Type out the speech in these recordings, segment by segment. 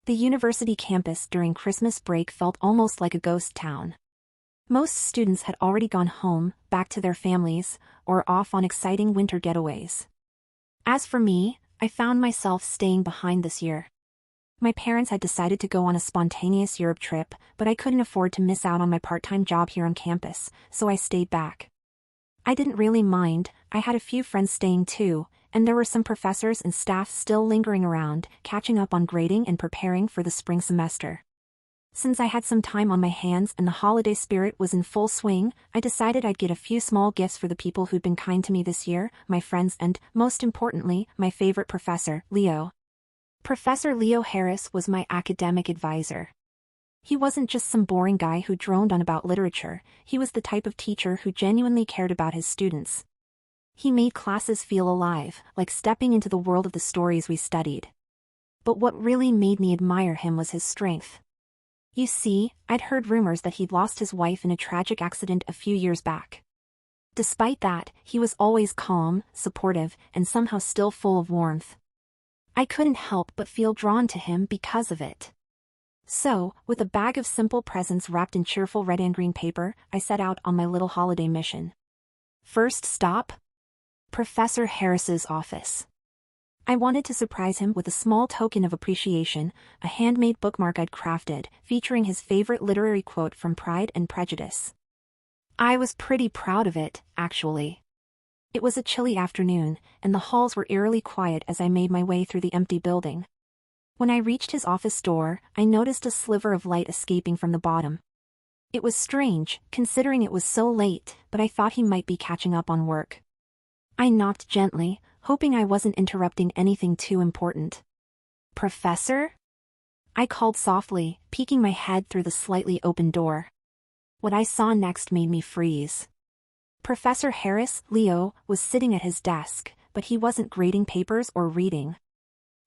The university campus during Christmas break felt almost like a ghost town. Most students had already gone home, back to their families, or off on exciting winter getaways. As for me, I found myself staying behind this year. My parents had decided to go on a spontaneous Europe trip, but I couldn't afford to miss out on my part-time job here on campus, so I stayed back. I didn't really mind, I had a few friends staying too, and there were some professors and staff still lingering around, catching up on grading and preparing for the spring semester. Since I had some time on my hands and the holiday spirit was in full swing, I decided I'd get a few small gifts for the people who'd been kind to me this year, my friends and, most importantly, my favorite professor, Leo. Professor Leo Harris was my academic advisor. He wasn't just some boring guy who droned on about literature, he was the type of teacher who genuinely cared about his students. He made classes feel alive, like stepping into the world of the stories we studied. But what really made me admire him was his strength. You see, I'd heard rumors that he'd lost his wife in a tragic accident a few years back. Despite that, he was always calm, supportive, and somehow still full of warmth. I couldn't help but feel drawn to him because of it. So, with a bag of simple presents wrapped in cheerful red and green paper, I set out on my little holiday mission. First stop? Professor Harris's office. I wanted to surprise him with a small token of appreciation, a handmade bookmark I'd crafted, featuring his favorite literary quote from Pride and Prejudice. I was pretty proud of it, actually. It was a chilly afternoon, and the halls were eerily quiet as I made my way through the empty building. When I reached his office door, I noticed a sliver of light escaping from the bottom. It was strange, considering it was so late, but I thought he might be catching up on work. I knocked gently, hoping I wasn't interrupting anything too important. Professor? I called softly, peeking my head through the slightly open door. What I saw next made me freeze. Professor Harris, Leo, was sitting at his desk, but he wasn't grading papers or reading.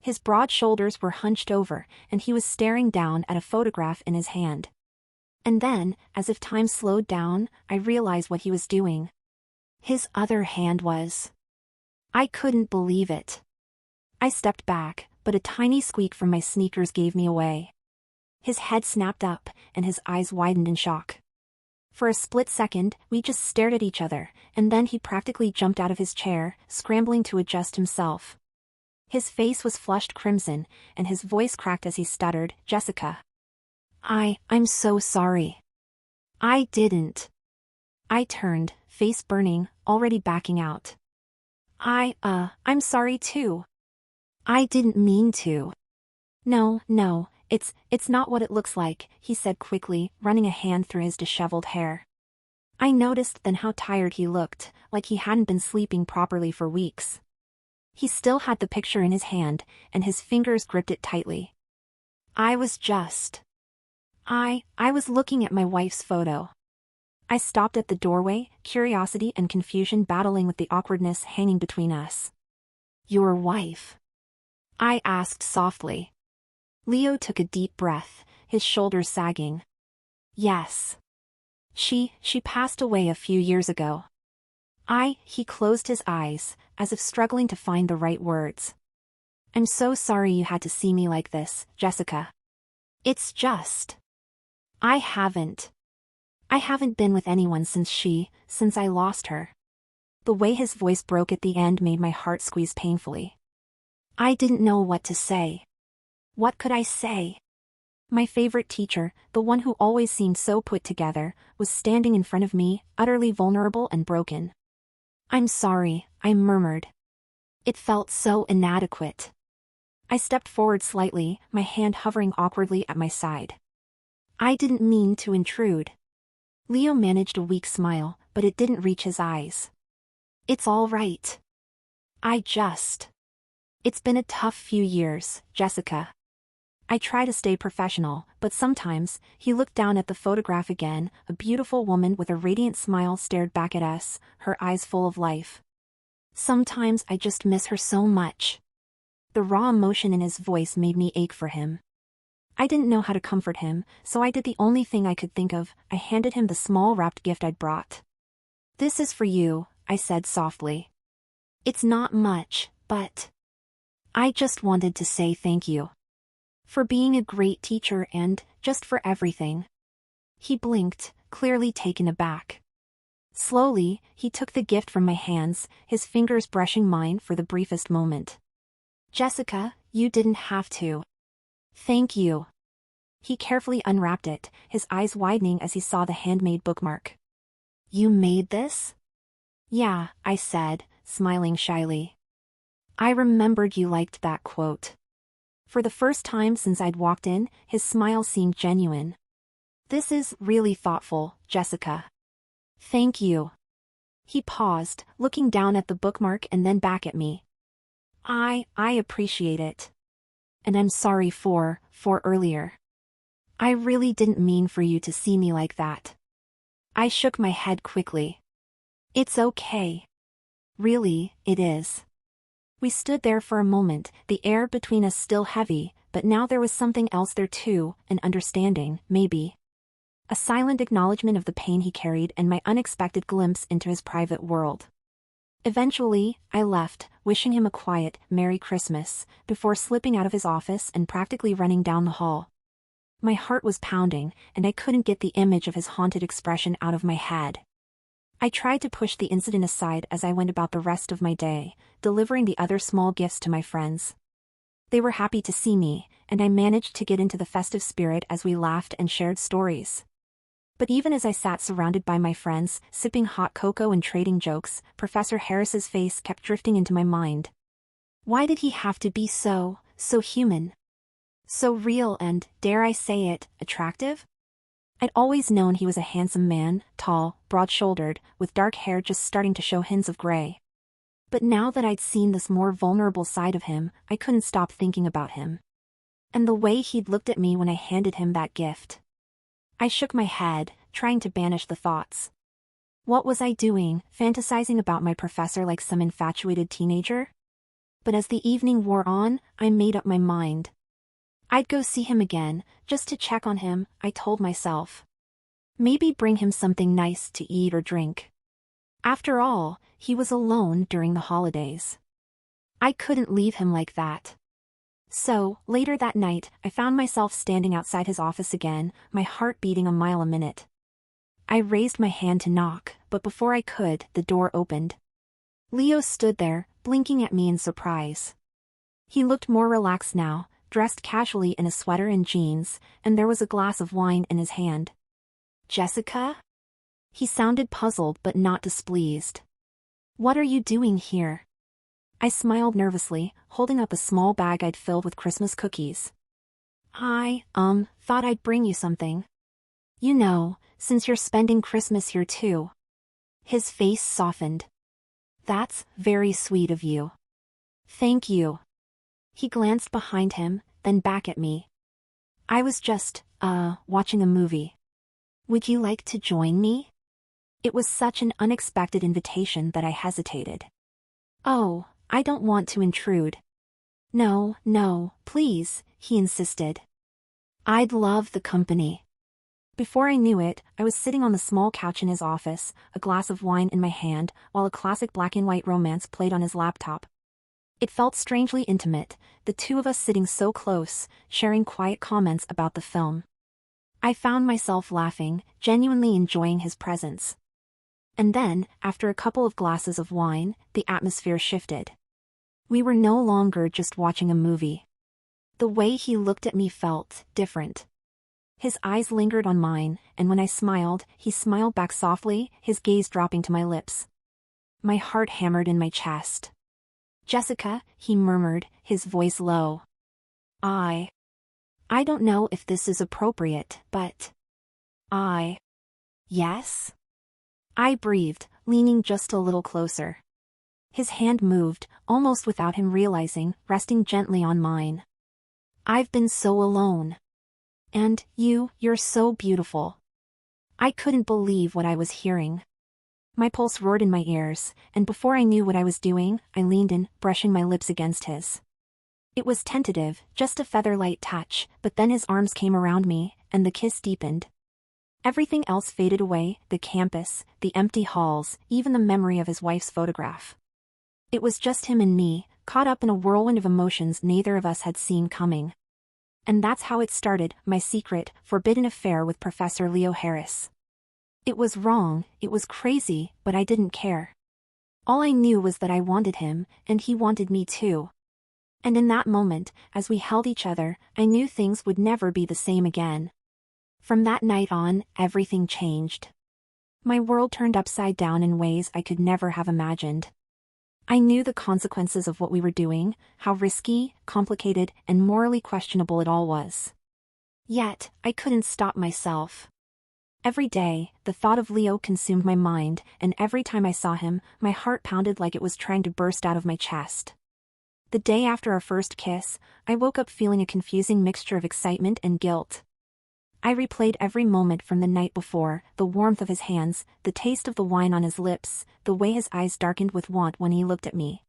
His broad shoulders were hunched over, and he was staring down at a photograph in his hand. And then, as if time slowed down, I realized what he was doing. His other hand was. I couldn't believe it. I stepped back, but a tiny squeak from my sneakers gave me away. His head snapped up, and his eyes widened in shock. For a split second, we just stared at each other, and then he practically jumped out of his chair, scrambling to adjust himself. His face was flushed crimson, and his voice cracked as he stuttered, "Jessica. I'm so sorry. I didn't." I turned, face burning, already backing out. I'm sorry too. I didn't mean to. No, it's not what it looks like, he said quickly, running a hand through his disheveled hair. I noticed then how tired he looked, like he hadn't been sleeping properly for weeks. He still had the picture in his hand, and his fingers gripped it tightly. I was looking at my wife's photo. I stopped at the doorway, curiosity and confusion battling with the awkwardness hanging between us. Your wife? I asked softly. Leo took a deep breath, his shoulders sagging. Yes. She passed away a few years ago. He closed his eyes, as if struggling to find the right words. I'm so sorry you had to see me like this, Jessica. It's just. I haven't been with anyone since I lost her. The way his voice broke at the end made my heart squeeze painfully. I didn't know what to say. What could I say? My favorite teacher, the one who always seemed so put together, was standing in front of me, utterly vulnerable and broken. I'm sorry, I murmured. It felt so inadequate. I stepped forward slightly, my hand hovering awkwardly at my side. I didn't mean to intrude. Leo managed a weak smile, but it didn't reach his eyes. It's all right. It's been a tough few years, Jessica. I try to stay professional, but sometimes, he looked down at the photograph again, a beautiful woman with a radiant smile stared back at us, her eyes full of life. Sometimes I just miss her so much. The raw emotion in his voice made me ache for him. I didn't know how to comfort him, so I did the only thing I could think of, I handed him the small wrapped gift I'd brought. This is for you, I said softly. It's not much, but I just wanted to say thank you. For being a great teacher and, just for everything. He blinked, clearly taken aback. Slowly, he took the gift from my hands, his fingers brushing mine for the briefest moment. Jessica, you didn't have to. Thank you. He carefully unwrapped it, his eyes widening as he saw the handmade bookmark. You made this? Yeah, I said, smiling shyly. I remembered you liked that quote. For the first time since I'd walked in, his smile seemed genuine. This is really thoughtful, Jessica. Thank you. He paused, looking down at the bookmark and then back at me. I appreciate it. And I'm sorry for earlier. I really didn't mean for you to see me like that. I shook my head quickly. It's okay. Really, it is. We stood there for a moment, the air between us still heavy, but now there was something else there too, an understanding, maybe. A silent acknowledgement of the pain he carried and my unexpected glimpse into his private world. Eventually, I left, wishing him a quiet, Merry Christmas, before slipping out of his office and practically running down the hall. My heart was pounding, and I couldn't get the image of his haunted expression out of my head. I tried to push the incident aside as I went about the rest of my day, delivering the other small gifts to my friends. They were happy to see me, and I managed to get into the festive spirit as we laughed and shared stories. But even as I sat surrounded by my friends, sipping hot cocoa and trading jokes, Professor Harris's face kept drifting into my mind. Why did he have to be so human? So real and, dare I say it, attractive? I'd always known he was a handsome man, tall, broad-shouldered, with dark hair just starting to show hints of gray. But now that I'd seen this more vulnerable side of him, I couldn't stop thinking about him. And the way he'd looked at me when I handed him that gift. I shook my head, trying to banish the thoughts. What was I doing, fantasizing about my professor like some infatuated teenager? But as the evening wore on, I made up my mind. I'd go see him again, just to check on him, I told myself. Maybe bring him something nice to eat or drink. After all, he was alone during the holidays. I couldn't leave him like that. So, later that night, I found myself standing outside his office again, my heart beating a mile a minute. I raised my hand to knock, but before I could, the door opened. Leo stood there, blinking at me in surprise. He looked more relaxed now, dressed casually in a sweater and jeans, and there was a glass of wine in his hand. Jessica? He sounded puzzled but not displeased. What are you doing here? I smiled nervously, holding up a small bag I'd filled with Christmas cookies. I, thought I'd bring you something. You know, since you're spending Christmas here too. His face softened. That's very sweet of you. Thank you. He glanced behind him, then back at me. I was just, watching a movie. Would you like to join me? It was such an unexpected invitation that I hesitated. Oh, I don't want to intrude. No, please, he insisted. I'd love the company. Before I knew it, I was sitting on the small couch in his office, a glass of wine in my hand, while a classic black-and-white romance played on his laptop. It felt strangely intimate, the two of us sitting so close, sharing quiet comments about the film. I found myself laughing, genuinely enjoying his presence. And then, after a couple of glasses of wine, the atmosphere shifted. We were no longer just watching a movie. The way he looked at me felt different. His eyes lingered on mine, and when I smiled, he smiled back softly, his gaze dropping to my lips. My heart hammered in my chest. Jessica, he murmured, his voice low. I don't know if this is appropriate, but... Yes? I breathed, leaning just a little closer. His hand moved, almost without him realizing, resting gently on mine. I've been so alone. And you're so beautiful. I couldn't believe what I was hearing. My pulse roared in my ears, and before I knew what I was doing, I leaned in, brushing my lips against his. It was tentative, just a feather-light touch, but then his arms came around me, and the kiss deepened. Everything else faded away, the campus, the empty halls, even the memory of his wife's photograph. It was just him and me, caught up in a whirlwind of emotions neither of us had seen coming. And that's how it started, my secret, forbidden affair with Professor Leo Harris. It was wrong, it was crazy, but I didn't care. All I knew was that I wanted him, and he wanted me too. And in that moment, as we held each other, I knew things would never be the same again. From that night on, everything changed. My world turned upside down in ways I could never have imagined. I knew the consequences of what we were doing, how risky, complicated, and morally questionable it all was. Yet, I couldn't stop myself. Every day, the thought of Leo consumed my mind, and every time I saw him, my heart pounded like it was trying to burst out of my chest. The day after our first kiss, I woke up feeling a confusing mixture of excitement and guilt. I replayed every moment from the night before, the warmth of his hands, the taste of the wine on his lips, the way his eyes darkened with want when he looked at me.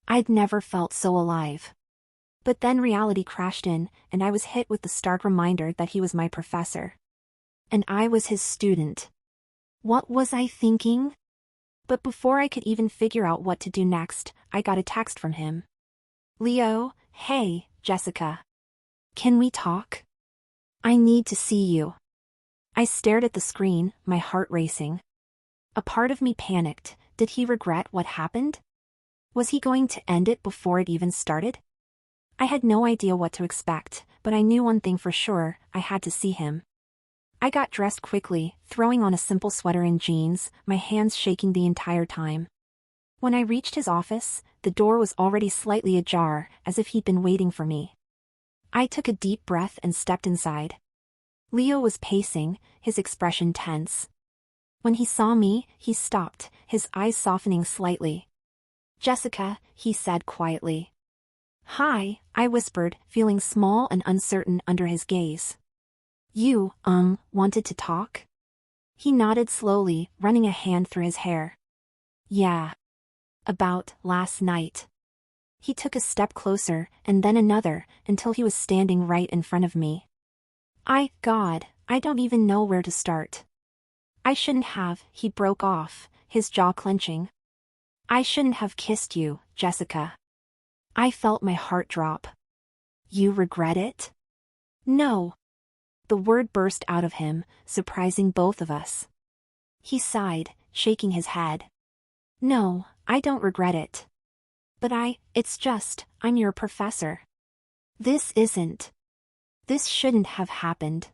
I'd never felt so alive. But then reality crashed in, and I was hit with the stark reminder that he was my professor. And I was his student. What was I thinking? But before I could even figure out what to do next, I got a text from him. Leo, hey, Jessica. Can we talk? I need to see you. I stared at the screen, my heart racing. A part of me panicked. Did he regret what happened? Was he going to end it before it even started? I had no idea what to expect, but I knew one thing for sure, I had to see him. I got dressed quickly, throwing on a simple sweater and jeans, my hands shaking the entire time. When I reached his office, the door was already slightly ajar, as if he'd been waiting for me. I took a deep breath and stepped inside. Leo was pacing, his expression tense. When he saw me, he stopped, his eyes softening slightly. Jessica, he said quietly. Hi, I whispered, feeling small and uncertain under his gaze. You, wanted to talk? He nodded slowly, running a hand through his hair. Yeah. About last night. He took a step closer, and then another, until he was standing right in front of me. God, I don't even know where to start. I shouldn't have, he broke off, his jaw clenching. I shouldn't have kissed you, Jessica. I felt my heart drop. You regret it? No. The word burst out of him, surprising both of us. He sighed, shaking his head. No, I don't regret it. But it's just, I'm your professor. This shouldn't have happened.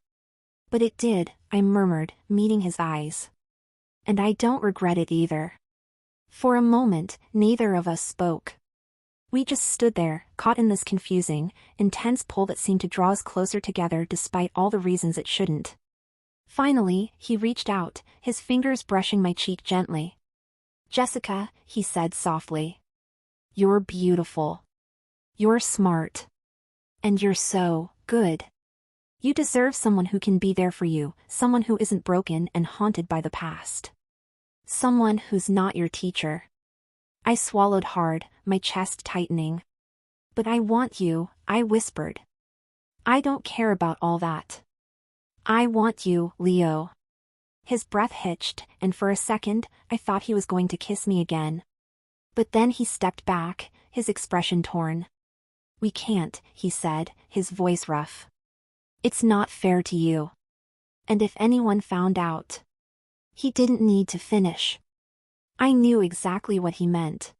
But it did, I murmured, meeting his eyes. And I don't regret it either. For a moment, neither of us spoke. We just stood there, caught in this confusing, intense pull that seemed to draw us closer together despite all the reasons it shouldn't. Finally, he reached out, his fingers brushing my cheek gently. Jessica, he said softly. You're beautiful. You're smart. And you're so good. You deserve someone who can be there for you, someone who isn't broken and haunted by the past. Someone who's not your teacher. I swallowed hard, my chest tightening. But I want you, I whispered. I don't care about all that. I want you, Leo. His breath hitched, and for a second, I thought he was going to kiss me again. But then he stepped back, his expression torn. We can't, he said, his voice rough. It's not fair to you. And if anyone found out. He didn't need to finish. I knew exactly what he meant.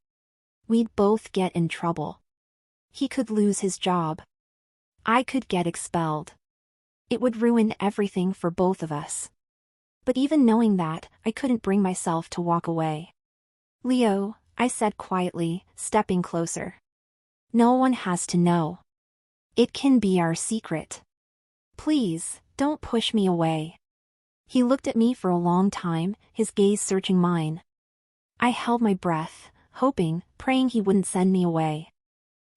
We'd both get in trouble. He could lose his job. I could get expelled. It would ruin everything for both of us. But even knowing that, I couldn't bring myself to walk away. Leo, I said quietly, stepping closer. No one has to know. It can be our secret. Please, don't push me away. He looked at me for a long time, his gaze searching mine. I held my breath, hoping, praying he wouldn't send me away.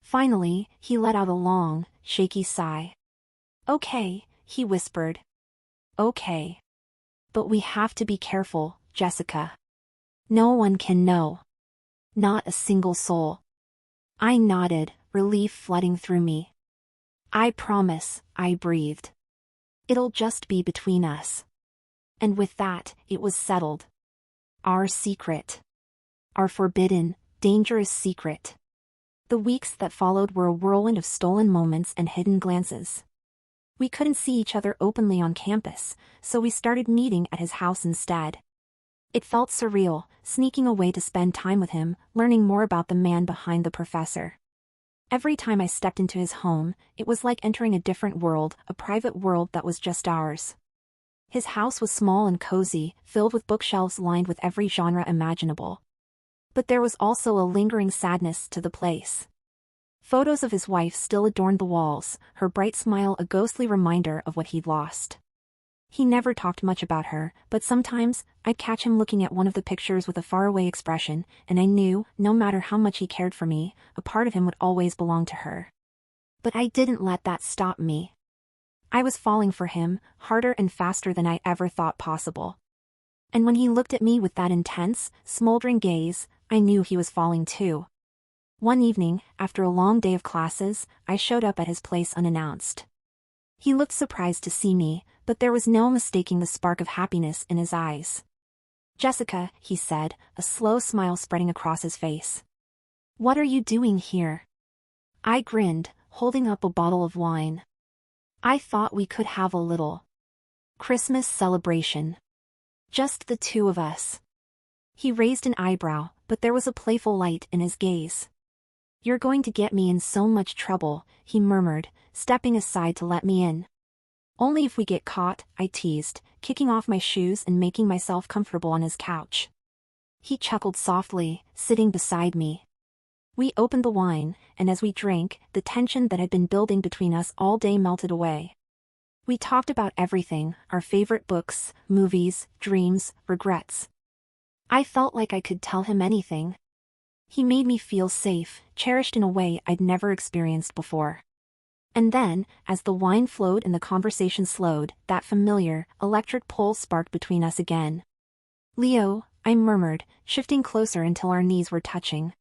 Finally, he let out a long, shaky sigh. Okay, he whispered. Okay. But we have to be careful, Jessica. No one can know. Not a single soul. I nodded, relief flooding through me. I promise, I breathed. It'll just be between us. And with that, it was settled. Our secret. Our forbidden, dangerous secret. The weeks that followed were a whirlwind of stolen moments and hidden glances. We couldn't see each other openly on campus, so we started meeting at his house instead. It felt surreal, sneaking away to spend time with him, learning more about the man behind the professor. Every time I stepped into his home, it was like entering a different world, a private world that was just ours. His house was small and cozy, filled with bookshelves lined with every genre imaginable. But there was also a lingering sadness to the place. Photos of his wife still adorned the walls, her bright smile a ghostly reminder of what he'd lost. He never talked much about her, but sometimes, I'd catch him looking at one of the pictures with a faraway expression, and I knew, no matter how much he cared for me, a part of him would always belong to her. But I didn't let that stop me. I was falling for him, harder and faster than I ever thought possible. And when he looked at me with that intense, smoldering gaze, I knew he was falling too. One evening, after a long day of classes, I showed up at his place unannounced. He looked surprised to see me, but there was no mistaking the spark of happiness in his eyes. "Jessica," he said, a slow smile spreading across his face. "What are you doing here?" I grinned, holding up a bottle of wine. "I thought we could have a little Christmas celebration. Just the two of us." He raised an eyebrow, but there was a playful light in his gaze. "You're going to get me in so much trouble," he murmured, stepping aside to let me in. "Only if we get caught," I teased, kicking off my shoes and making myself comfortable on his couch. He chuckled softly, sitting beside me. We opened the wine, and as we drank, the tension that had been building between us all day melted away. We talked about everything, our favorite books, movies, dreams, regrets. I felt like I could tell him anything. He made me feel safe, cherished in a way I'd never experienced before. And then, as the wine flowed and the conversation slowed, that familiar, electric pull sparked between us again. "Leo," I murmured, shifting closer until our knees were touching.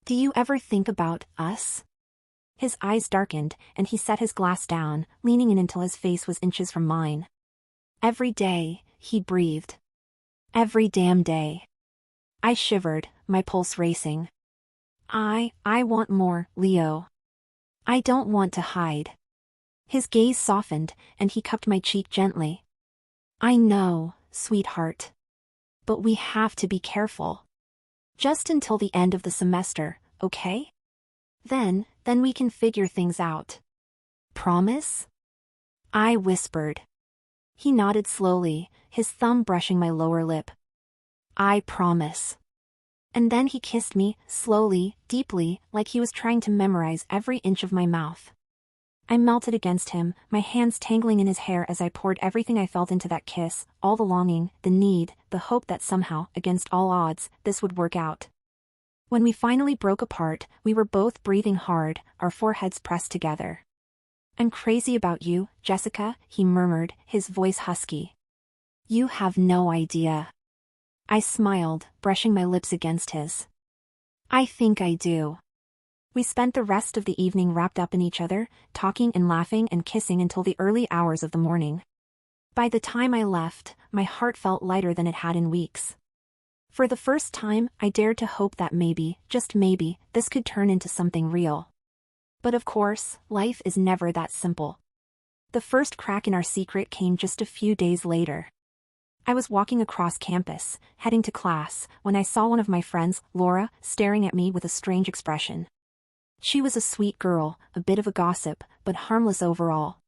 "Do you ever think about us?" His eyes darkened, and he set his glass down, leaning in until his face was inches from mine. "Every day," he breathed. "Every damn day." I shivered, my pulse racing. I want more, Leo. I don't want to hide." His gaze softened, and he cupped my cheek gently. "I know, sweetheart. But we have to be careful. Just until the end of the semester, okay? Then we can figure things out. Promise?" I whispered. He nodded slowly, his thumb brushing my lower lip. "I promise." And then he kissed me, slowly, deeply, like he was trying to memorize every inch of my mouth. I melted against him, my hands tangling in his hair as I poured everything I felt into that kiss, all the longing, the need, the hope that somehow, against all odds, this would work out. When we finally broke apart, we were both breathing hard, our foreheads pressed together. "I'm crazy about you, Jessica," he murmured, his voice husky. "You have no idea." I smiled, brushing my lips against his. "I think I do." We spent the rest of the evening wrapped up in each other, talking and laughing and kissing until the early hours of the morning. By the time I left, my heart felt lighter than it had in weeks. For the first time, I dared to hope that maybe, just maybe, this could turn into something real. But of course, life is never that simple. The first crack in our secret came just a few days later. I was walking across campus, heading to class, when I saw one of my friends, Laura, staring at me with a strange expression. She was a sweet girl, a bit of a gossip, but harmless overall.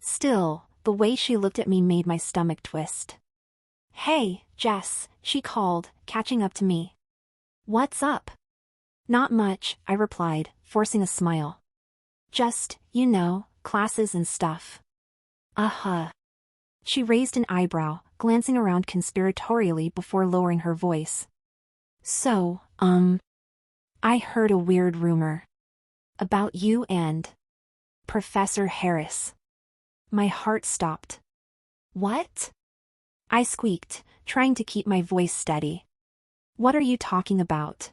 Still, the way she looked at me made my stomach twist. "Hey, Jess," she called, catching up to me. "What's up?" "Not much," I replied, forcing a smile. "Just, classes and stuff." "Uh-huh." She raised an eyebrow, glancing around conspiratorially before lowering her voice. "So, I heard a weird rumor. About you and Professor Harris." My heart stopped. "What?" I squeaked, trying to keep my voice steady. "What are you talking about?"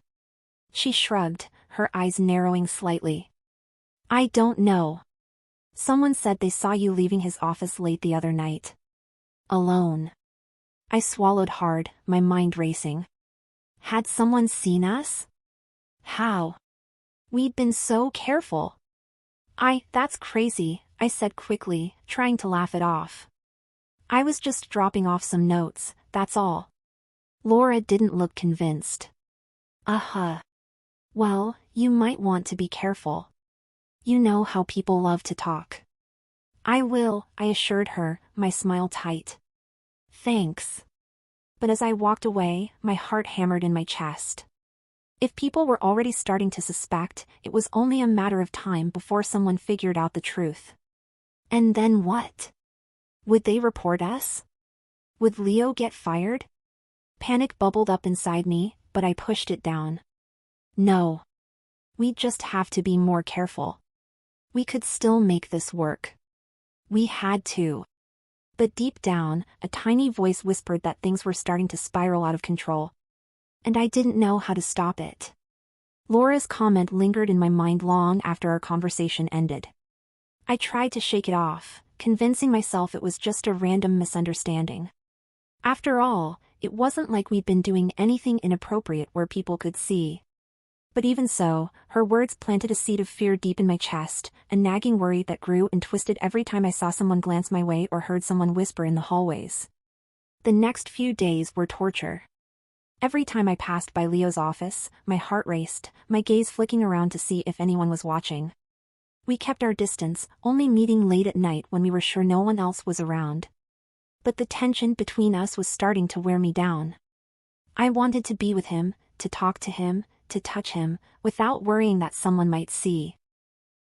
She shrugged, her eyes narrowing slightly. "I don't know. Someone said they saw you leaving his office late the other night. Alone." I swallowed hard, my mind racing. Had someone seen us? How? We'd been so careful. That's crazy," I said quickly, trying to laugh it off. I was just dropping off some notes, that's all. Laura didn't look convinced. Uh-huh. Well, you might want to be careful. You know how people love to talk. I will, I assured her, my smile tight. Thanks. But as I walked away, my heart hammered in my chest. If people were already starting to suspect, it was only a matter of time before someone figured out the truth. And then what? Would they report us? Would Leo get fired? Panic bubbled up inside me, but I pushed it down. No. We just have to be more careful. We could still make this work. We had to. But deep down, a tiny voice whispered that things were starting to spiral out of control. And I didn't know how to stop it. Laura's comment lingered in my mind long after our conversation ended. I tried to shake it off, convincing myself it was just a random misunderstanding. After all, it wasn't like we'd been doing anything inappropriate where people could see. But even so, her words planted a seed of fear deep in my chest, a nagging worry that grew and twisted every time I saw someone glance my way or heard someone whisper in the hallways. The next few days were torture. Every time I passed by Leo's office, my heart raced, my gaze flicking around to see if anyone was watching. We kept our distance, only meeting late at night when we were sure no one else was around. But the tension between us was starting to wear me down. I wanted to be with him, to talk to him, to touch him, without worrying that someone might see.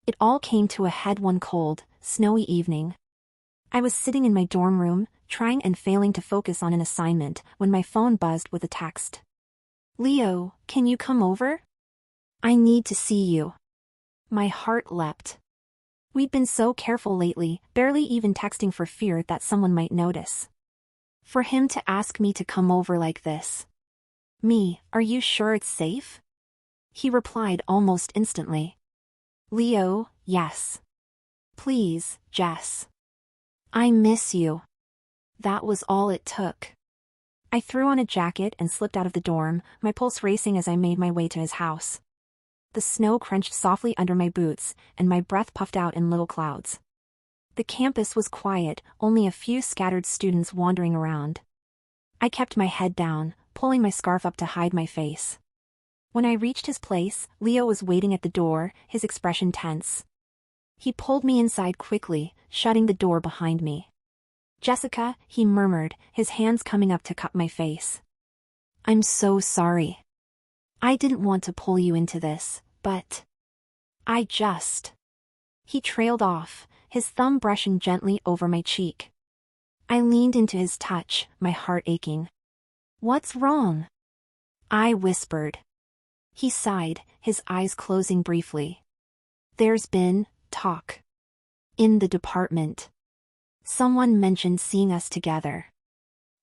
It all came to a head one cold, snowy evening. I was sitting in my dorm room, trying and failing to focus on an assignment, when my phone buzzed with a text. Leo, can you come over? I need to see you. My heart leapt. We'd been so careful lately, barely even texting for fear that someone might notice. For him to ask me to come over like this. Me, are you sure it's safe? He replied almost instantly. Leo, yes. Please, Jess. I miss you. That was all it took. I threw on a jacket and slipped out of the dorm, my pulse racing as I made my way to his house. The snow crunched softly under my boots, and my breath puffed out in little clouds. The campus was quiet, only a few scattered students wandering around. I kept my head down, pulling my scarf up to hide my face. When I reached his place, Leo was waiting at the door, his expression tense. He pulled me inside quickly, shutting the door behind me. Jessica, he murmured, his hands coming up to cup my face. I'm so sorry. I didn't want to pull you into this, but... He trailed off, his thumb brushing gently over my cheek. I leaned into his touch, my heart aching. What's wrong? I whispered. He sighed, his eyes closing briefly. There's been talk. In the department. Someone mentioned seeing us together.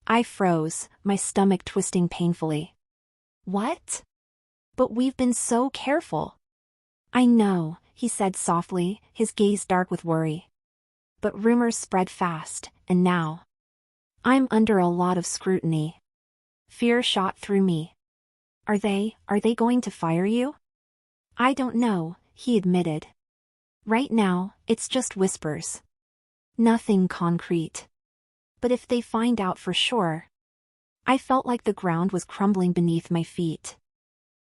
I froze, my stomach twisting painfully. What? But we've been so careful. I know, he said softly, his gaze dark with worry. But rumors spread fast, and now. I'm under a lot of scrutiny. Fear shot through me. Are they going to fire you? I don't know, he admitted. Right now, it's just whispers. Nothing concrete. But if they find out for sure... I felt like the ground was crumbling beneath my feet.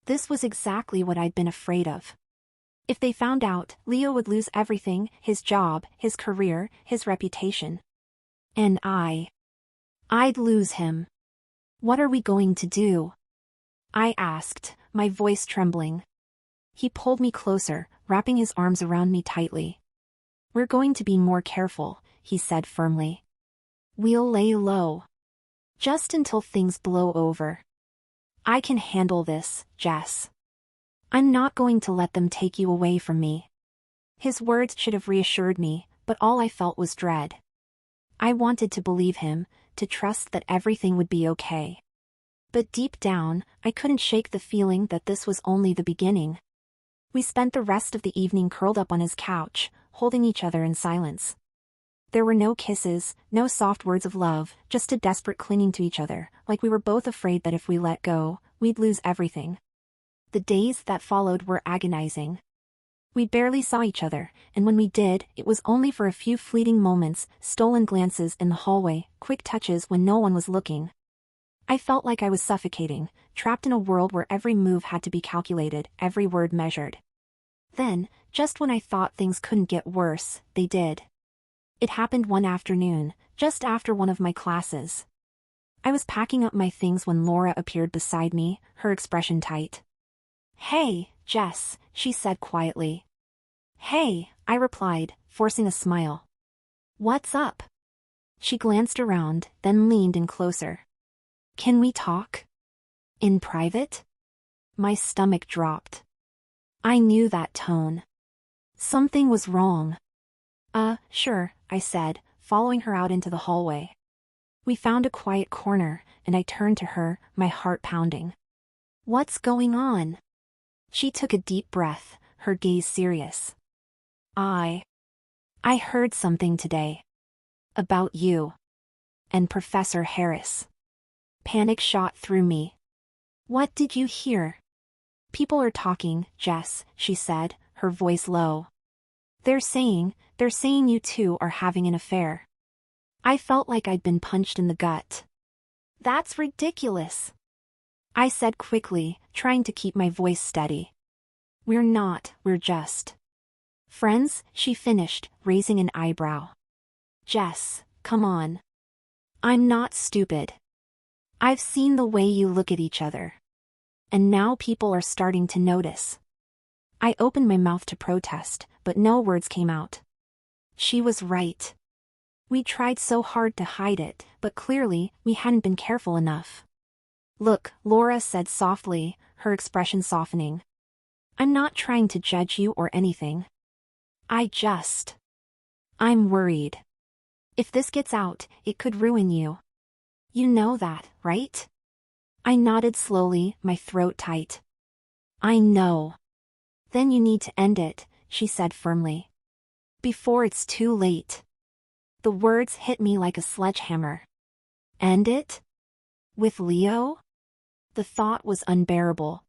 This was exactly what I'd been afraid of. If they found out, Leo would lose everything, his job, his career, his reputation. And I'd lose him. What are we going to do? I asked, my voice trembling. He pulled me closer, wrapping his arms around me tightly. We're going to be more careful, he said firmly. We'll lay low. Just until things blow over. I can handle this, Jess. I'm not going to let them take you away from me. His words should have reassured me, but all I felt was dread. I wanted to believe him, to trust that everything would be okay. But deep down, I couldn't shake the feeling that this was only the beginning. We spent the rest of the evening curled up on his couch, holding each other in silence. There were no kisses, no soft words of love, just a desperate clinging to each other, like we were both afraid that if we let go, we'd lose everything. The days that followed were agonizing. We barely saw each other, and when we did, it was only for a few fleeting moments, stolen glances in the hallway, quick touches when no one was looking. I felt like I was suffocating, trapped in a world where every move had to be calculated, every word measured. Then, just when I thought things couldn't get worse, they did. It happened one afternoon, just after one of my classes. I was packing up my things when Laura appeared beside me, her expression tight. "Hey, Jess," she said quietly. "Hey," I replied, forcing a smile. "What's up?" She glanced around, then leaned in closer. "Can we talk? In private?" My stomach dropped. I knew that tone. Something was wrong. Sure, I said, following her out into the hallway. We found a quiet corner, and I turned to her, my heart pounding. "What's going on?" She took a deep breath, her gaze serious. I heard something today. About you. And Professor Harris." Panic shot through me. "What did you hear?" "People are talking, Jess," she said, her voice low. They're saying you two are having an affair." I felt like I'd been punched in the gut. "That's ridiculous," I said quickly, trying to keep my voice steady. We're just friends," she finished, raising an eyebrow. "Jess, come on. I'm not stupid. I've seen the way you look at each other. And now people are starting to notice." I opened my mouth to protest, but no words came out. She was right. We tried so hard to hide it, but clearly, we hadn't been careful enough. "Look," Laura said softly, her expression softening. "I'm not trying to judge you or anything. I'm worried. If this gets out, it could ruin you. You know that, right?" I nodded slowly, my throat tight. "I know." "Then you need to end it," she said firmly. "Before it's too late." The words hit me like a sledgehammer. End it? With Leo? The thought was unbearable.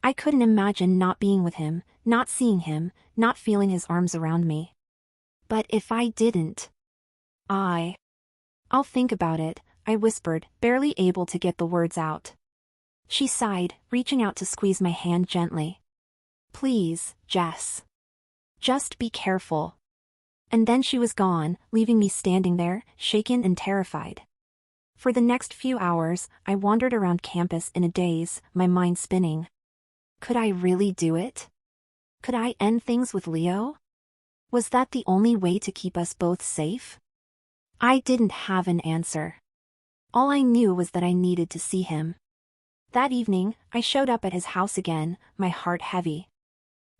I couldn't imagine not being with him, not seeing him, not feeling his arms around me. But if I didn't? I'll think about it, I whispered, barely able to get the words out. She sighed, reaching out to squeeze my hand gently. "Please, Jess. Just be careful." And then she was gone, leaving me standing there, shaken and terrified. For the next few hours, I wandered around campus in a daze, my mind spinning. Could I really do it? Could I end things with Leo? Was that the only way to keep us both safe? I didn't have an answer. All I knew was that I needed to see him. That evening, I showed up at his house again, my heart heavy.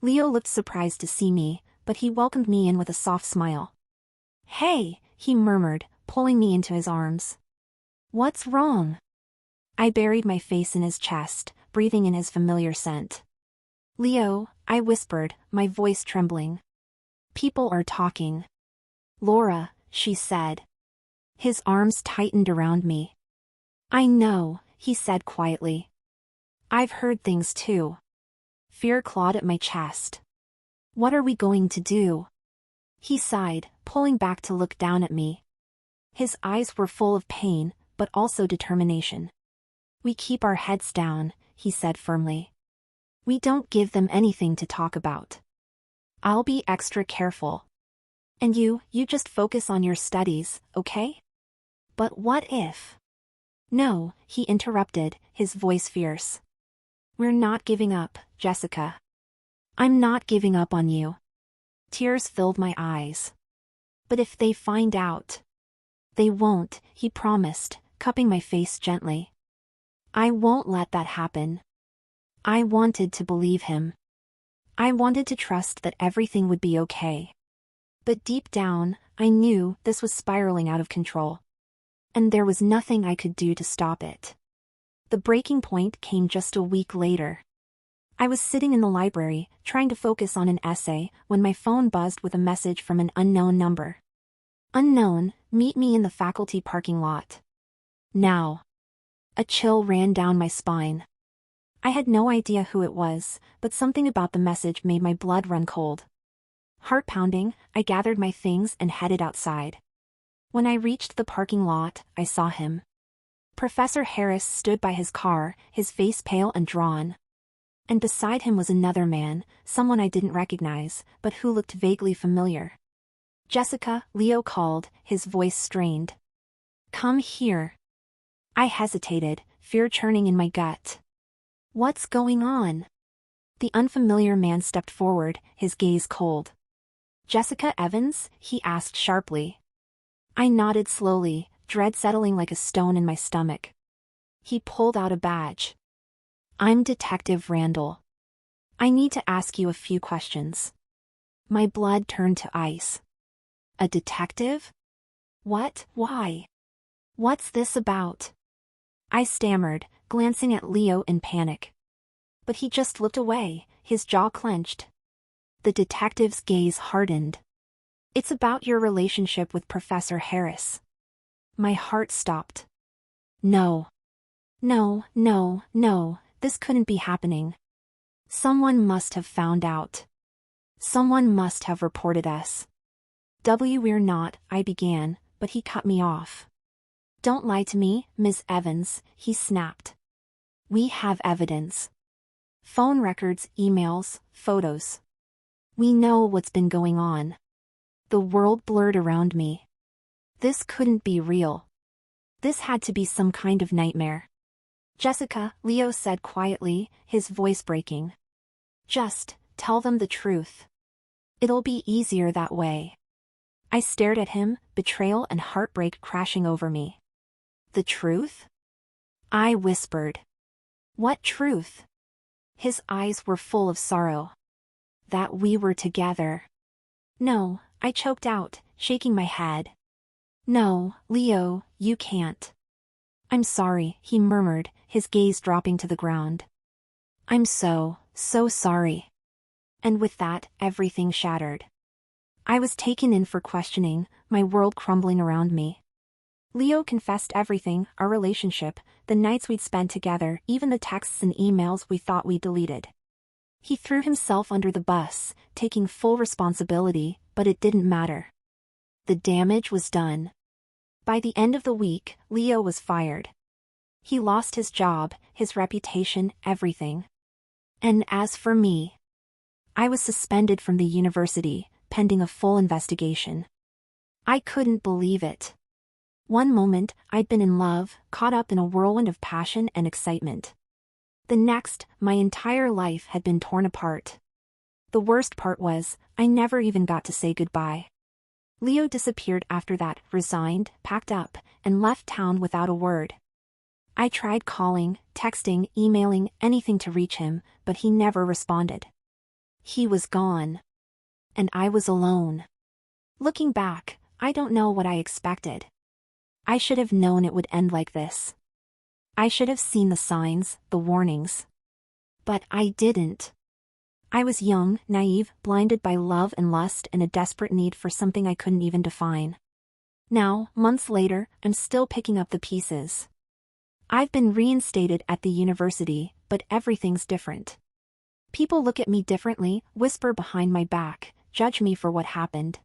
Leo looked surprised to see me, but he welcomed me in with a soft smile. "Hey," he murmured, pulling me into his arms. "What's wrong?" I buried my face in his chest, breathing in his familiar scent. "Leo," I whispered, my voice trembling. "People are talking." "Laura," she said. His arms tightened around me. "I know," he said quietly. "I've heard things too." Fear clawed at my chest. "What are we going to do?" He sighed, pulling back to look down at me. His eyes were full of pain, but also determination. "We keep our heads down," he said firmly. "We don't give them anything to talk about. I'll be extra careful. And you just focus on your studies, okay?" "But what if?" "No," he interrupted, his voice fierce. "We're not giving up, Jessica. I'm not giving up on you." Tears filled my eyes. "But if they find out?" "They won't," he promised, cupping my face gently. "I won't let that happen." I wanted to believe him. I wanted to trust that everything would be okay. But deep down, I knew this was spiraling out of control. And there was nothing I could do to stop it. The breaking point came just a week later. I was sitting in the library, trying to focus on an essay, when my phone buzzed with a message from an unknown number. "Unknown, meet me in the faculty parking lot. Now." A chill ran down my spine. I had no idea who it was, but something about the message made my blood run cold. Heart pounding, I gathered my things and headed outside. When I reached the parking lot, I saw him. Professor Harris stood by his car, his face pale and drawn. And beside him was another man, someone I didn't recognize, but who looked vaguely familiar. "Jessica," Leo called, his voice strained. "Come here." I hesitated, fear churning in my gut. "What's going on?" The unfamiliar man stepped forward, his gaze cold. "Jessica Evans?" he asked sharply. I nodded slowly, dread settling like a stone in my stomach. He pulled out a badge. "I'm Detective Randall. I need to ask you a few questions." My blood turned to ice. "A detective? What? Why? What's this about?" I stammered, glancing at Leo in panic. But he just looked away, his jaw clenched. The detective's gaze hardened. "It's about your relationship with Professor Harris." My heart stopped. No. No, no, no, this couldn't be happening. Someone must have found out. Someone must have reported us. "We're not," I began, but he cut me off. "Don't lie to me, Ms. Evans," he snapped. "We have evidence. Phone records, emails, photos. We know what's been going on." The world blurred around me. This couldn't be real. This had to be some kind of nightmare. "Jessica," Leo said quietly, his voice breaking. "Just tell them the truth. It'll be easier that way." I stared at him, betrayal and heartbreak crashing over me. "The truth?" I whispered. "What truth?" His eyes were full of sorrow. "That we were together." "No," I choked out, shaking my head. "No, Leo, you can't." "I'm sorry," he murmured, his gaze dropping to the ground. "I'm so sorry." And with that, everything shattered. I was taken in for questioning, my world crumbling around me. Leo confessed everything, our relationship, the nights we'd spent together, even the texts and emails we thought we deleted. He threw himself under the bus, taking full responsibility, but it didn't matter. The damage was done. By the end of the week, Leo was fired. He lost his job, his reputation, everything. And as for me, I was suspended from the university, pending a full investigation. I couldn't believe it. One moment, I'd been in love, caught up in a whirlwind of passion and excitement. The next, my entire life had been torn apart. The worst part was, I never even got to say goodbye. Leo disappeared after that, resigned, packed up, and left town without a word. I tried calling, texting, emailing, anything to reach him, but he never responded. He was gone. And I was alone. Looking back, I don't know what I expected. I should have known it would end like this. I should have seen the signs, the warnings. But I didn't. I was young, naive, blinded by love and lust and a desperate need for something I couldn't even define. Now, months later, I'm still picking up the pieces. I've been reinstated at the university, but everything's different. People look at me differently, whisper behind my back, judge me for what happened.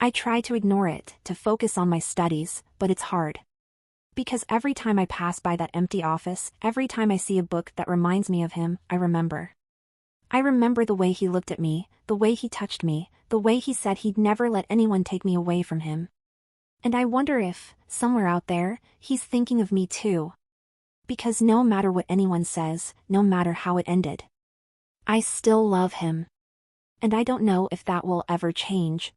I try to ignore it, to focus on my studies, but it's hard. Because every time I pass by that empty office, every time I see a book that reminds me of him, I remember. I remember the way he looked at me, the way he touched me, the way he said he'd never let anyone take me away from him. And I wonder if, somewhere out there, he's thinking of me too. Because no matter what anyone says, no matter how it ended, I still love him. And I don't know if that will ever change.